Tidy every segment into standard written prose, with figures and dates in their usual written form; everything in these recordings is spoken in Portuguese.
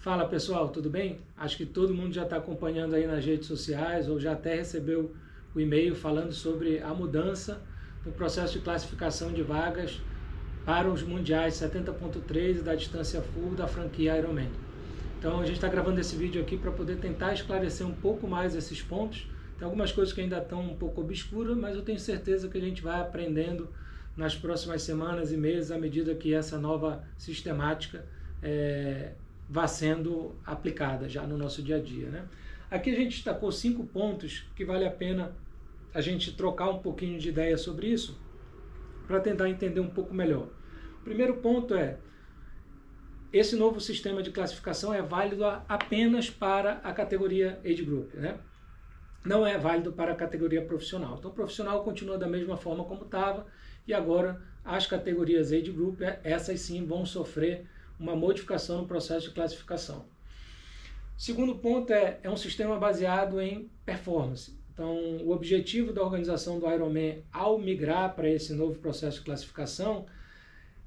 Fala pessoal, tudo bem? Acho que todo mundo já está acompanhando aí nas redes sociais ou já até recebeu o e-mail falando sobre a mudança no processo de classificação de vagas para os mundiais 70.3 e da distância full da franquia Ironman. Então a gente está gravando esse vídeo aqui para poder tentar esclarecer um pouco mais esses pontos. Tem algumas coisas que ainda estão um pouco obscuras, mas eu tenho certeza que a gente vai aprendendo nas próximas semanas e meses à medida que essa nova sistemática vá sendo aplicada já no nosso dia a dia, né? Aqui a gente destacou 5 pontos que vale a pena a gente trocar um pouquinho de ideia sobre isso para tentar entender um pouco melhor. O primeiro ponto é: esse novo sistema de classificação é válido apenas para a categoria Age Group, né? Não é válido para a categoria profissional. Então o profissional continua da mesma forma como estava e agora as categorias Age Group, essas sim vão sofrer uma modificação no processo de classificação. Segundo ponto é um sistema baseado em performance. Então, o objetivo da organização do Ironman ao migrar para esse novo processo de classificação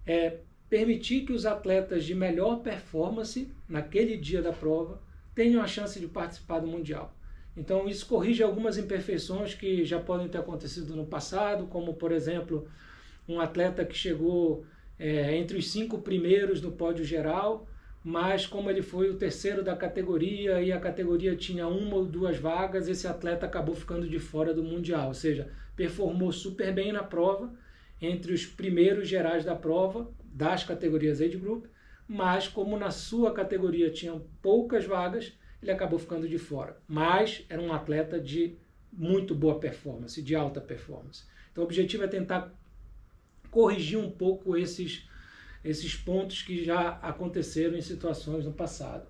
é permitir que os atletas de melhor performance naquele dia da prova tenham a chance de participar do Mundial. Então, isso corrige algumas imperfeições que já podem ter acontecido no passado, como, por exemplo, um atleta que chegou entre os 5 primeiros no pódio geral, mas como ele foi o terceiro da categoria e a categoria tinha 1 ou 2 vagas, esse atleta acabou ficando de fora do Mundial, ou seja, performou super bem na prova, entre os primeiros gerais da prova, das categorias Age Group, mas como na sua categoria tinham poucas vagas, ele acabou ficando de fora. Mas era um atleta de muito boa performance, de alta performance. Então o objetivo é tentar corrigir um pouco esses pontos que já aconteceram em situações no passado.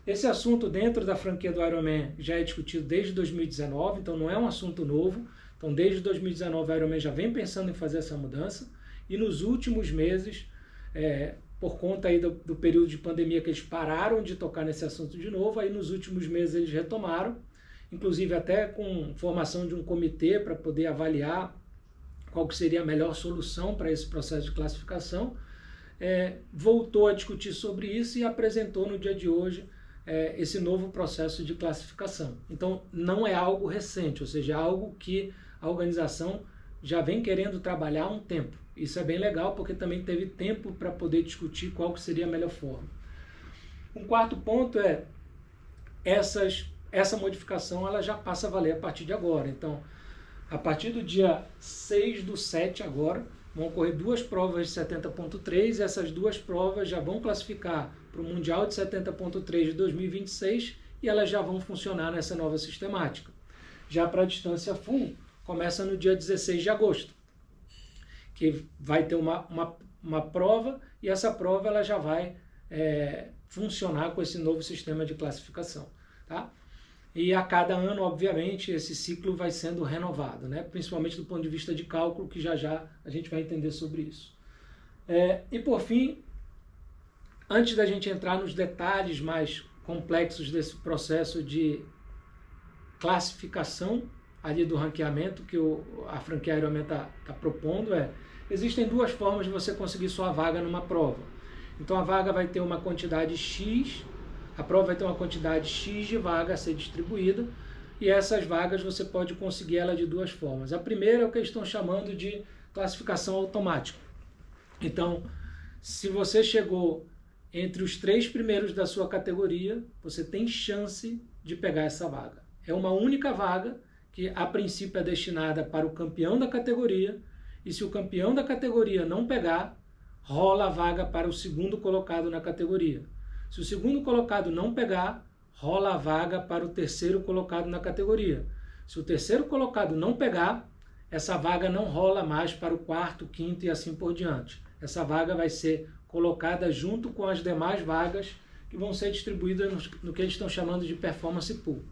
Esse assunto dentro da franquia do Ironman já é discutido desde 2019, então não é um assunto novo. Então desde 2019 o Ironman já vem pensando em fazer essa mudança e nos últimos meses, por conta aí do período de pandemia que eles pararam de tocar nesse assunto de novo, aí nos últimos meses eles retomaram, inclusive até com formação de um comitê para poder avaliar qual que seria a melhor solução para esse processo de classificação, voltou a discutir sobre isso e apresentou no dia de hoje esse novo processo de classificação. Então não é algo recente, ou seja, é algo que a organização já vem querendo trabalhar há um tempo. Isso é bem legal porque também teve tempo para poder discutir qual que seria a melhor forma. Um quarto ponto é essa modificação ela já passa a valer a partir de agora. Então, a partir do dia 6/7 agora, vão ocorrer 2 provas de 70.3 e essas 2 provas já vão classificar para o Mundial de 70.3 de 2026 e elas já vão funcionar nessa nova sistemática. Já para a distância full, começa no dia 16 de agosto, que vai ter uma prova e essa prova ela já vai funcionar com esse novo sistema de classificação, tá? E a cada ano, obviamente, esse ciclo vai sendo renovado, né? Principalmente do ponto de vista de cálculo, que já a gente vai entender sobre isso. E por fim, antes da gente entrar nos detalhes mais complexos desse processo de classificação ali do ranqueamento que a franquia Ironman está propondo, existem 2 formas de você conseguir sua vaga numa prova. Então a vaga vai ter uma quantidade X, a prova vai ter uma quantidade X de vaga a ser distribuída e essas vagas você pode conseguir ela de 2 formas. A primeira é o que eles estão chamando de classificação automática. Então, se você chegou entre os 3 primeiros da sua categoria, você tem chance de pegar essa vaga. É uma única vaga que a princípio é destinada para o campeão da categoria e se o campeão da categoria não pegar, rola a vaga para o segundo colocado na categoria. Se o segundo colocado não pegar, rola a vaga para o terceiro colocado na categoria. Se o terceiro colocado não pegar, essa vaga não rola mais para o quarto, quinto e assim por diante. Essa vaga vai ser colocada junto com as demais vagas que vão ser distribuídas no que eles estão chamando de performance pool.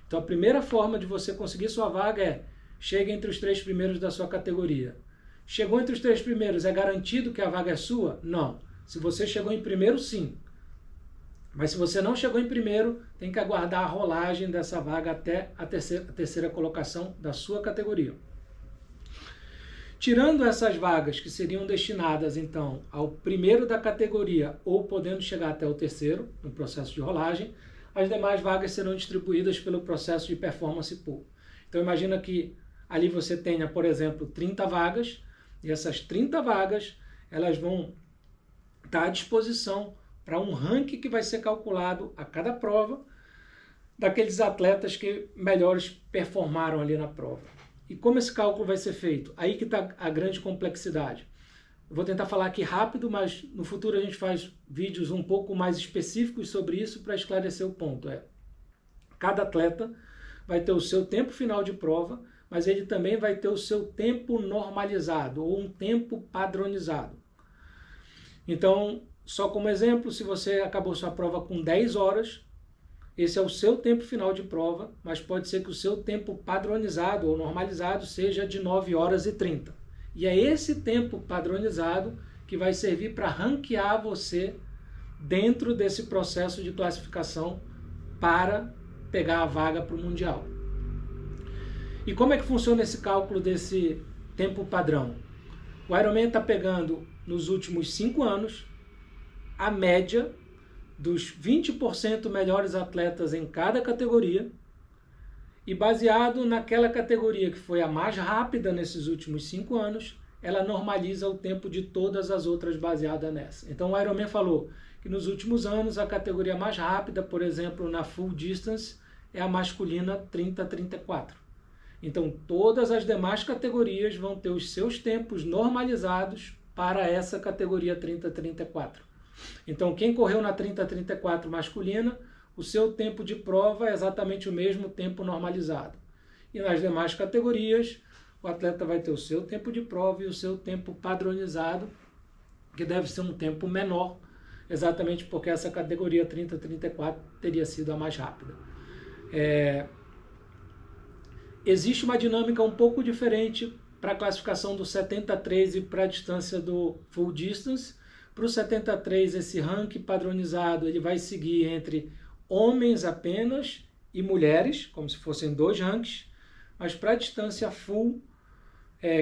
Então a primeira forma de você conseguir sua vaga chegue entre os 3 primeiros da sua categoria. Chegou entre os 3 primeiros, é garantido que a vaga é sua? Não. Se você chegou em primeiro, sim. Mas se você não chegou em primeiro, tem que aguardar a rolagem dessa vaga até a terceira colocação da sua categoria. Tirando essas vagas que seriam destinadas, então, ao primeiro da categoria ou podendo chegar até o terceiro, no processo de rolagem, as demais vagas serão distribuídas pelo processo de performance pool. Então, imagina que ali você tenha, por exemplo, 30 vagas, e essas 30 vagas, elas vão estar à disposição para um ranking que vai ser calculado a cada prova, daqueles atletas que melhores performaram ali na prova. E como esse cálculo vai ser feito? Aí que está a grande complexidade. Eu vou tentar falar aqui rápido, mas no futuro a gente faz vídeos um pouco mais específicos sobre isso para esclarecer o ponto. Cada atleta vai ter o seu tempo final de prova, mas ele também vai ter o seu tempo normalizado ou um tempo padronizado. Então, só como exemplo, se você acabou sua prova com 10 horas, esse é o seu tempo final de prova, mas pode ser que o seu tempo padronizado ou normalizado seja de 9 horas e 30. E é esse tempo padronizado que vai servir para ranquear você dentro desse processo de classificação para pegar a vaga para o Mundial. E como é que funciona esse cálculo desse tempo padrão? O Ironman está pegando, nos últimos 5 anos, a média dos 20% melhores atletas em cada categoria e baseado naquela categoria que foi a mais rápida nesses últimos 5 anos, ela normaliza o tempo de todas as outras baseada nessa. Então o Ironman falou que nos últimos anos a categoria mais rápida, por exemplo, na Full Distance, é a masculina 30-34. Então todas as demais categorias vão ter os seus tempos normalizados para essa categoria 30-34. Então, quem correu na 30-34 masculina, o seu tempo de prova é exatamente o mesmo tempo normalizado. E nas demais categorias, o atleta vai ter o seu tempo de prova e o seu tempo padronizado, que deve ser um tempo menor, exatamente porque essa categoria 30-34 teria sido a mais rápida. Existe uma dinâmica um pouco diferente para a classificação do 73 e para a distância do Full Distance. Para o 73, esse ranking padronizado ele vai seguir entre homens apenas e mulheres, como se fossem 2 rankings, mas para a distância full,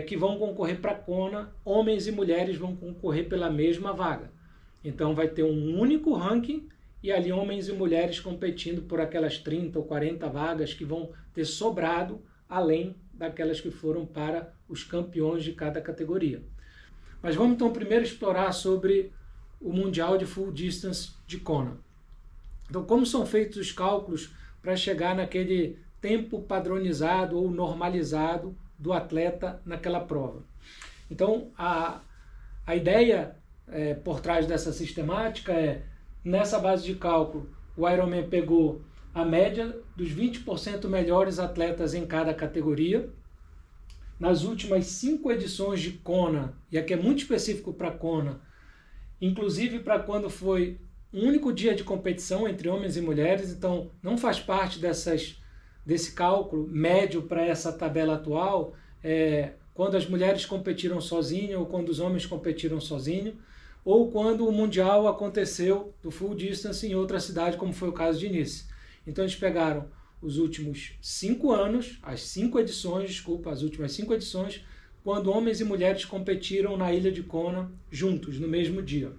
que vão concorrer para a Kona, homens e mulheres vão concorrer pela mesma vaga. Então vai ter um único ranking e ali homens e mulheres competindo por aquelas 30 ou 40 vagas que vão ter sobrado, além daquelas que foram para os campeões de cada categoria. Mas vamos então primeiro explorar sobre o Mundial de Full Distance de Kona. Então, como são feitos os cálculos para chegar naquele tempo padronizado ou normalizado do atleta naquela prova? Então, a ideia por trás dessa sistemática é, nessa base de cálculo, o Ironman pegou a média dos 20% melhores atletas em cada categoria. Nas últimas 5 edições de Kona, e aqui é muito específico para Kona, inclusive para quando foi um único dia de competição entre homens e mulheres, então não faz parte desse cálculo médio para essa tabela atual, quando as mulheres competiram sozinhas ou quando os homens competiram sozinhos, ou quando o Mundial aconteceu do Full Distance em outra cidade, como foi o caso de Nice. Então eles pegaram os últimos 5 anos, as últimas 5 edições, quando homens e mulheres competiram na ilha de Kona juntos, no mesmo dia.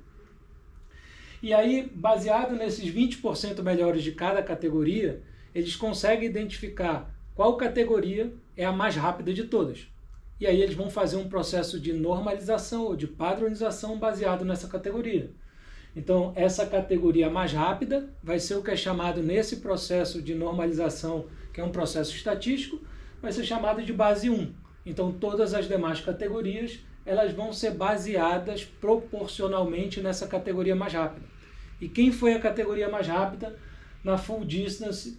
E aí, baseado nesses 20% melhores de cada categoria, eles conseguem identificar qual categoria é a mais rápida de todas. E aí eles vão fazer um processo de normalização ou de padronização baseado nessa categoria. Então, essa categoria mais rápida vai ser o que é chamado nesse processo de normalização, que é um processo estatístico, vai ser chamado de base 1. Então, todas as demais categorias, elas vão ser baseadas proporcionalmente nessa categoria mais rápida. E quem foi a categoria mais rápida na Full Distance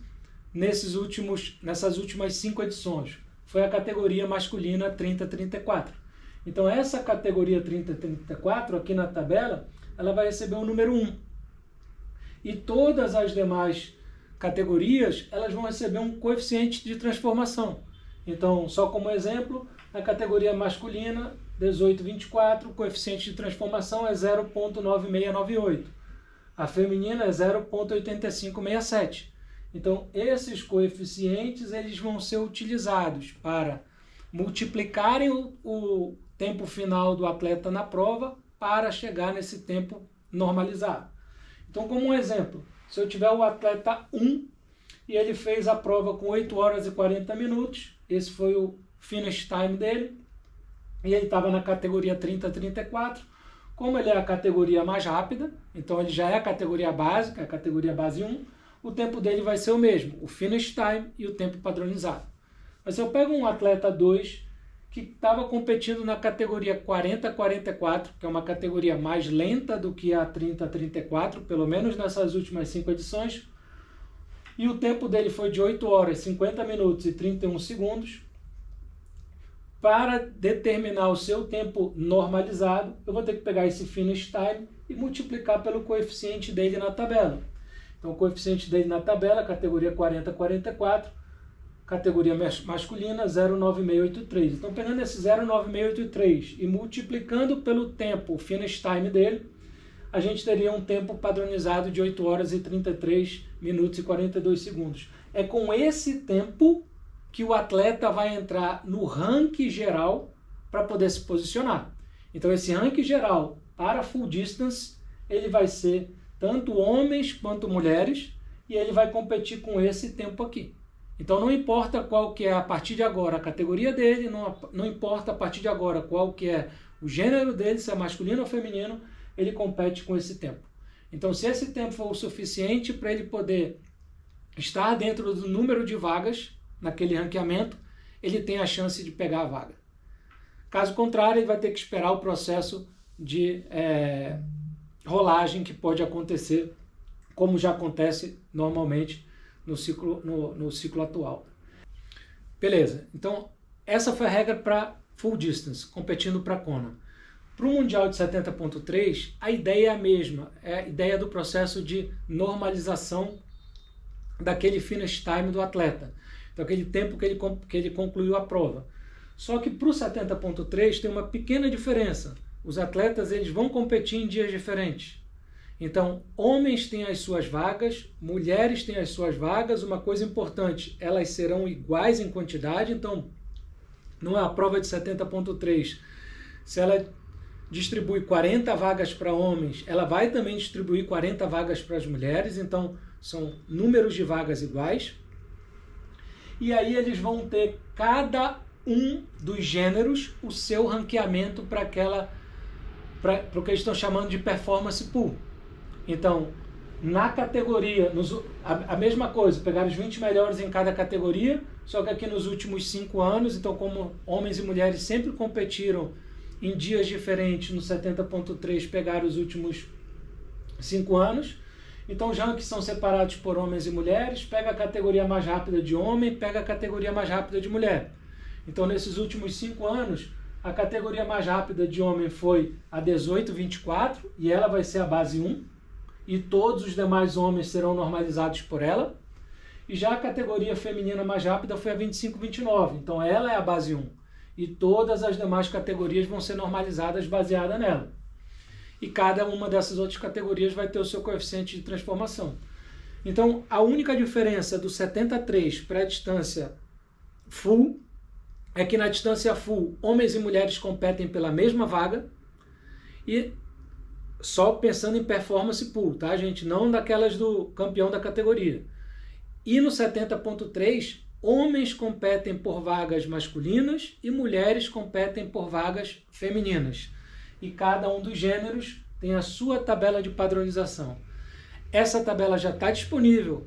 nessas últimas 5 edições? Foi a categoria masculina 30-34. Então, essa categoria 30-34, aqui na tabela, ela vai receber o número 1. E todas as demais categorias, elas vão receber um coeficiente de transformação. Então, só como exemplo, na categoria masculina, 18-24, o coeficiente de transformação é 0,9698. A feminina é 0,8567. Então, esses coeficientes eles vão ser utilizados para multiplicarem o tempo final do atleta na prova para chegar nesse tempo normalizado. Então, como um exemplo, se eu tiver o atleta 1 e ele fez a prova com 8 horas e 40 minutos, esse foi o finish time dele, e ele estava na categoria 30-34, como ele é a categoria mais rápida, então ele já é a categoria básica, a categoria base 1, o tempo dele vai ser o mesmo, o finish time e o tempo padronizado. Mas se eu pego um atleta 2 que estava competindo na categoria 40-44, que é uma categoria mais lenta do que a 30-34, pelo menos nessas últimas 5 edições, e o tempo dele foi de 8 horas, 50 minutos e 31 segundos, para determinar o seu tempo normalizado, eu vou ter que pegar esse finish time e multiplicar pelo coeficiente dele na tabela. Então, o coeficiente dele na tabela, categoria 40-44, categoria masculina, 0,9683. Então, pegando esse 0,9683 e multiplicando pelo tempo, finish time dele, a gente teria um tempo padronizado de 8 horas e 33 minutos e 42 segundos. É com esse tempo que o atleta vai entrar no ranking geral para poder se posicionar. Então, esse ranking geral para full distance, ele vai ser tanto homens quanto mulheres, e ele vai competir com esse tempo aqui. Então, não importa qual que é a partir de agora a categoria dele, não importa a partir de agora qual que é o gênero dele, se é masculino ou feminino, ele compete com esse tempo. Então, se esse tempo for o suficiente para ele poder estar dentro do número de vagas naquele ranqueamento, ele tem a chance de pegar a vaga. Caso contrário, ele vai ter que esperar o processo de rolagem que pode acontecer, como já acontece normalmente no ciclo atual. Beleza, então essa foi a regra para full distance, competindo para Kona. Para o Mundial de 70.3, a ideia é a mesma, é a ideia do processo de normalização daquele finish time do atleta, então aquele tempo que ele concluiu a prova. Só que para o 70.3 tem uma pequena diferença. Os atletas eles vão competir em dias diferentes. Então, homens têm as suas vagas, mulheres têm as suas vagas. Uma coisa importante, elas serão iguais em quantidade. Então, numa prova de 70.3, se ela distribui 40 vagas para homens, ela vai também distribuir 40 vagas para as mulheres. Então, são números de vagas iguais. E aí eles vão ter cada um dos gêneros o seu ranqueamento para o que eles estão chamando de performance pool. Então, na categoria, a mesma coisa, pegaram os 20 melhores em cada categoria, só que aqui nos últimos 5 anos, então como homens e mulheres sempre competiram em dias diferentes, no 70.3 pegaram os últimos 5 anos, então os rankings são separados por homens e mulheres, pega a categoria mais rápida de homem, pega a categoria mais rápida de mulher. Então, nesses últimos 5 anos, a categoria mais rápida de homem foi a 18-24, e ela vai ser a base 1, e todos os demais homens serão normalizados por ela. E já a categoria feminina mais rápida foi a 25-29, então ela é a base 1, e todas as demais categorias vão ser normalizadas baseada nela. E cada uma dessas outras categorias vai ter o seu coeficiente de transformação. Então, a única diferença do 73 para a distância full é que na distância full, homens e mulheres competem pela mesma vaga, e só pensando em performance pool, tá, gente? Não daquelas do campeão da categoria. E no 70.3, homens competem por vagas masculinas e mulheres competem por vagas femininas. E cada um dos gêneros tem a sua tabela de padronização. Essa tabela já está disponível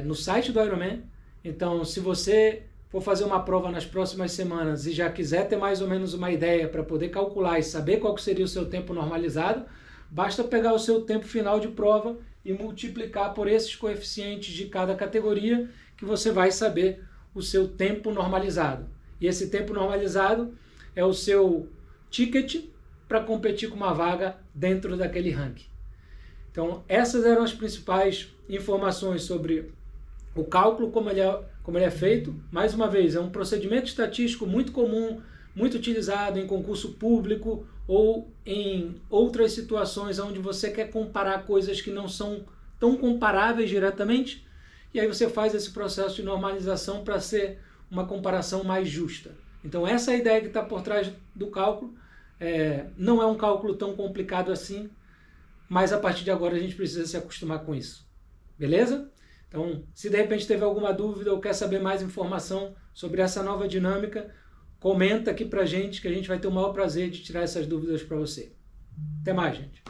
no site do Ironman, então se você for fazer uma prova nas próximas semanas e já quiser ter mais ou menos uma ideia para poder calcular e saber qual seria o seu tempo normalizado, basta pegar o seu tempo final de prova e multiplicar por esses coeficientes de cada categoria que você vai saber o seu tempo normalizado. E esse tempo normalizado é o seu ticket para competir com uma vaga dentro daquele ranking. Então, essas eram as principais informações sobre o cálculo, como ele é feito. Mais uma vez, é um procedimento estatístico muito comum, muito utilizado em concurso público ou em outras situações onde você quer comparar coisas que não são tão comparáveis diretamente, e aí você faz esse processo de normalização para ser uma comparação mais justa. Então essa é a ideia que está por trás do cálculo. Não é um cálculo tão complicado assim, mas a partir de agora a gente precisa se acostumar com isso. Beleza? Então, se de repente teve alguma dúvida ou quer saber mais informação sobre essa nova dinâmica, comenta aqui pra gente que a gente vai ter o maior prazer de tirar essas dúvidas para você. Até mais, gente.